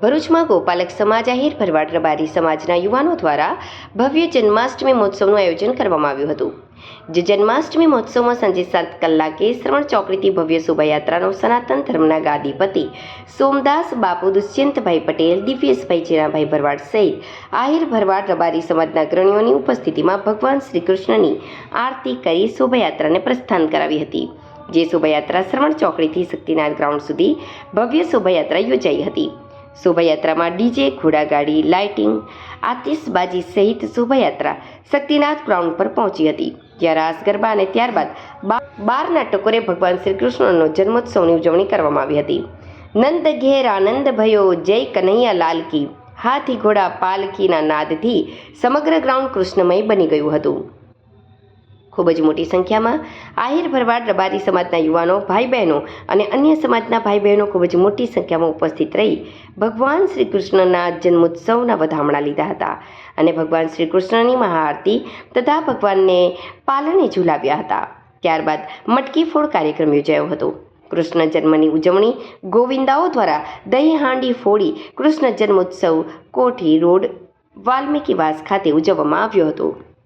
ભરૂચમાં ગોપાલક સમાજ આહિર ભરવાડ રબારી સમાજના યુવાનો દ્વારા ભવ્ય જન્માષ્ટમી મહોત્સવનું આયોજન કરવામાં આવ્યું હતું. જે જન્માષ્ટમી મહોત્સવમાં સાંજે 7 કલાકે શ્રવણ ચોકડીથી ભવ્ય શોભાયાત્રાનો સનાતન ધર્મના ગાદીપતિ સોમદાસ બાપુ દુષ્યંતભાઈ પટેલ, દિવ્યેશભાઈ જેનાભાઈ ભરવાડ સહિત આહિર ભરવાડ રબારી સમાજના અગ્રણીઓની ઉપસ્થિતિમાં ભગવાન શ્રી કૃષ્ણની આરતી કરી શોભાયાત્રાને પ્રસ્થાન કરાવી હતી. જે શોભાયાત્રા શ્રવણ ચોકડીથી શક્તિનાથ ગ્રાઉન્ડ સુધી ભવ્ય શોભાયાત્રા યોજાઈ હતી. શોભાયાત્રામાં ડીજે, ઘોડાગાડી, લાઇટિંગ, આતિશબાજી સહિત શોભાયાત્રા શક્તિનાથ ગ્રાઉન્ડ પર પહોંચી હતી. જ્યાં રાસ ગરબા અને ત્યારબાદ 12 નાટકોરે ભગવાન શ્રી કૃષ્ણનો જન્મોત્સવની ઉજવણી કરવામાં આવી હતી. નંદ ઘેર આનંદ ભયો, જય કનૈયા લાલ કી, હાથી ઘોડા પાલકીના નાદથી સમગ્ર ગ્રાઉન્ડ કૃષ્ણમય બની ગયું હતું. ખૂબ જ મોટી સંખ્યામાં આહિર ભરવાડ રબારી સમાજના યુવાનો, ભાઈ બહેનો અને અન્ય સમાજના ભાઈ બહેનો ખૂબ જ મોટી સંખ્યામાં ઉપસ્થિત રહી ભગવાન શ્રી કૃષ્ણના જન્મોત્સવના વધામણા લીધા હતા અને ભગવાન શ્રી કૃષ્ણની મહાઆરતી તથા ભગવાનને પાલને ઝુલાવ્યા હતા. ત્યારબાદ મટકી ફોડ કાર્યક્રમ યોજાયો હતો. કૃષ્ણ જન્મની ઉજવણી ગોવિંદાઓ દ્વારા દહીં હાંડી ફોડી કૃષ્ણ જન્મોત્સવ કોઠી રોડ વાલ્મીકી વાસ ખાતે ઉજવવામાં આવ્યો હતો.